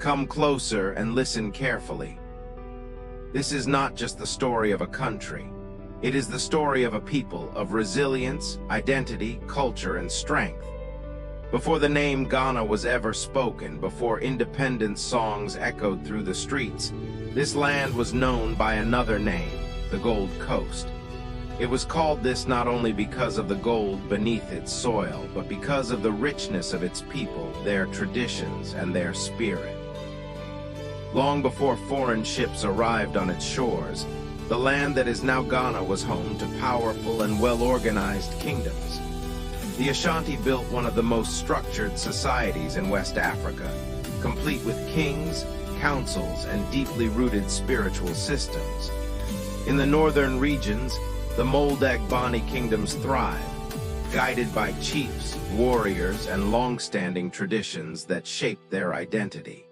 Come closer and listen carefully. This is not just the story of a country. It is the story of a people, of resilience, identity, culture, and strength. Before the name Ghana was ever spoken, before independence songs echoed through the streets, this land was known by another name, the Gold Coast. It was called this not only because of the gold beneath its soil, but because of the richness of its people, their traditions, and their spirit. Long before foreign ships arrived on its shores, the land that is now Ghana was home to powerful and well-organized kingdoms. The Ashanti built one of the most structured societies in West Africa, complete with kings, councils, and deeply rooted spiritual systems. In the northern regions, the Moldagbani kingdoms thrived, guided by chiefs, warriors, and long-standing traditions that shaped their identity.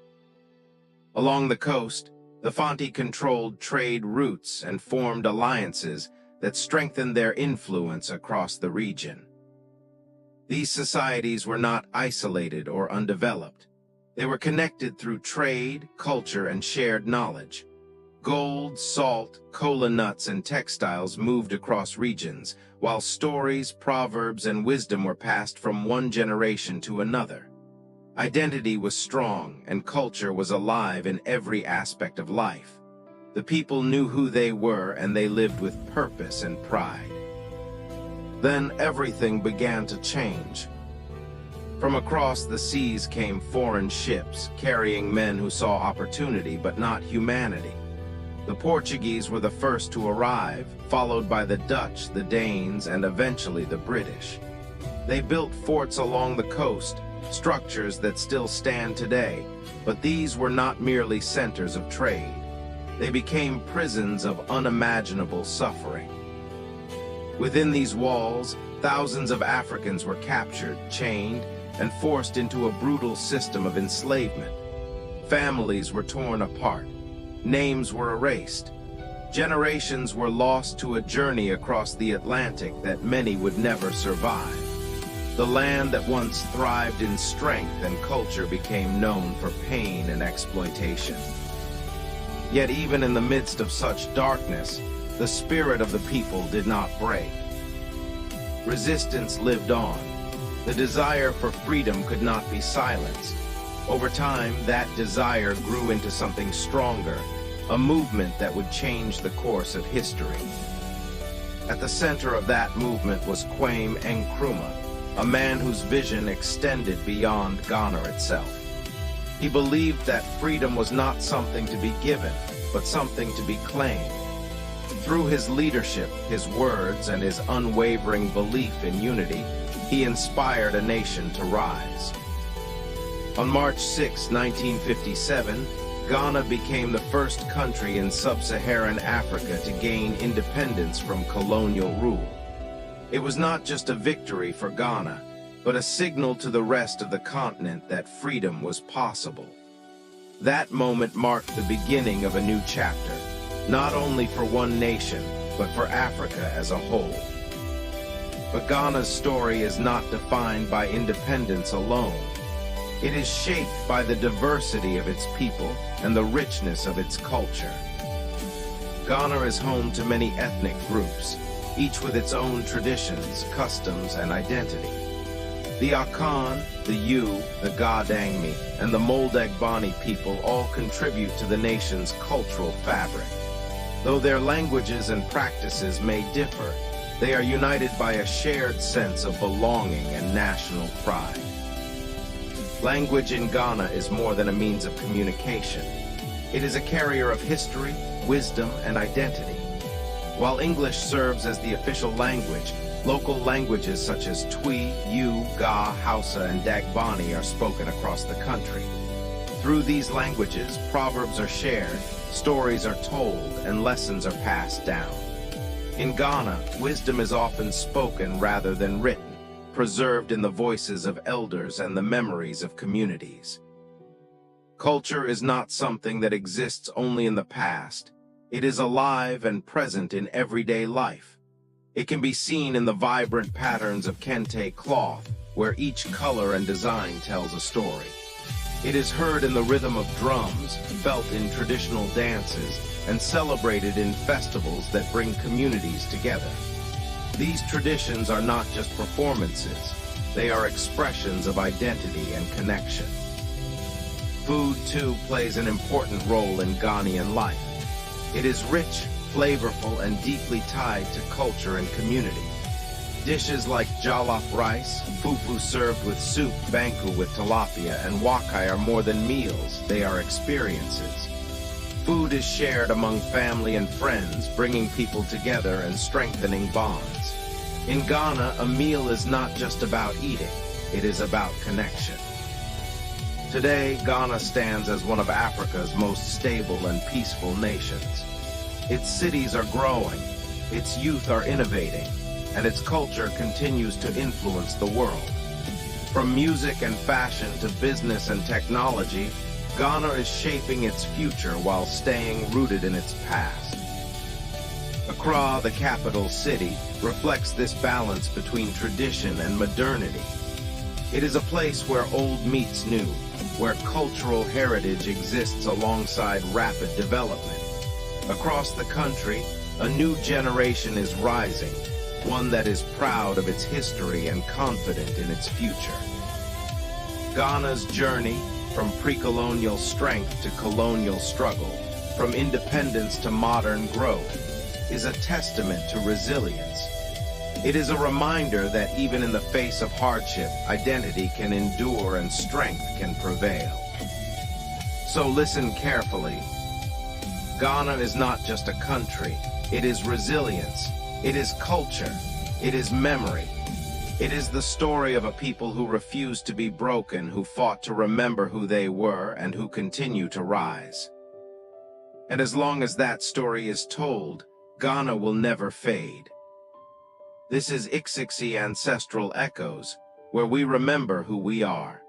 Along the coast, the Fanti controlled trade routes and formed alliances that strengthened their influence across the region. These societies were not isolated or undeveloped. They were connected through trade, culture, and shared knowledge. Gold, salt, cola nuts, and textiles moved across regions, while stories, proverbs, and wisdom were passed from one generation to another. Identity was strong, and culture was alive in every aspect of life. The people knew who they were, and they lived with purpose and pride. Then everything began to change. From across the seas came foreign ships, carrying men who saw opportunity but not humanity. The Portuguese were the first to arrive, followed by the Dutch, the Danes, and eventually the British. They built forts along the coast, structures that still stand today, but these were not merely centers of trade. They became prisons of unimaginable suffering. Within these walls, thousands of Africans were captured, chained, and forced into a brutal system of enslavement. Families were torn apart. Names were erased. Generations were lost to a journey across the Atlantic that many would never survive. The land that once thrived in strength and culture became known for pain and exploitation. Yet even in the midst of such darkness, the spirit of the people did not break. Resistance lived on. The desire for freedom could not be silenced. Over time, that desire grew into something stronger, a movement that would change the course of history. At the center of that movement was Kwame Nkrumah, a man whose vision extended beyond Ghana itself. He believed that freedom was not something to be given, but something to be claimed. Through his leadership, his words, and his unwavering belief in unity, he inspired a nation to rise. On March 6, 1957, Ghana became the first country in sub-Saharan Africa to gain independence from colonial rule. It was not just a victory for Ghana, but a signal to the rest of the continent that freedom was possible. That moment marked the beginning of a new chapter, not only for one nation, but for Africa as a whole. But Ghana's story is not defined by independence alone. It is shaped by the diversity of its people and the richness of its culture. Ghana is home to many ethnic groups, each with its own traditions, customs, and identity. The Akan, the Yu, the Ga-Dangme, and the Moldagbani people all contribute to the nation's cultural fabric. Though their languages and practices may differ, they are united by a shared sense of belonging and national pride. Language in Ghana is more than a means of communication. It is a carrier of history, wisdom, and identity. While English serves as the official language, local languages such as Twi, Yu, Ga, Hausa, and Dagbani are spoken across the country. Through these languages, proverbs are shared, stories are told, and lessons are passed down. In Ghana, wisdom is often spoken rather than written, preserved in the voices of elders and the memories of communities. Culture is not something that exists only in the past. It is alive and present in everyday life. It can be seen in the vibrant patterns of kente cloth, where each color and design tells a story. It is heard in the rhythm of drums, felt in traditional dances, and celebrated in festivals that bring communities together. These traditions are not just performances, they are expressions of identity and connection. Food, too, plays an important role in Ghanaian life. It is rich, flavorful, and deeply tied to culture and community. Dishes like jollof rice, fufu served with soup, banku with tilapia, and wakai are more than meals, they are experiences. Food is shared among family and friends, bringing people together and strengthening bonds. In Ghana, a meal is not just about eating, it is about connection. Today, Ghana stands as one of Africa's most stable and peaceful nations. Its cities are growing, its youth are innovating, and its culture continues to influence the world. From music and fashion to business and technology, Ghana is shaping its future while staying rooted in its past. Accra, the capital city, reflects this balance between tradition and modernity. It is a place where old meets new, where cultural heritage exists alongside rapid development. Across the country, a new generation is rising, one that is proud of its history and confident in its future. Ghana's journey, from pre-colonial strength to colonial struggle, from independence to modern growth, is a testament to resilience. It is a reminder that even in the face of hardship, identity can endure and strength can prevail. So listen carefully. Ghana is not just a country, it is resilience. It is culture. It is memory. It is the story of a people who refused to be broken, who fought to remember who they were, and who continue to rise. And as long as that story is told, Ghana will never fade. This is IXIXI Ancestral Echoes, where we remember who we are.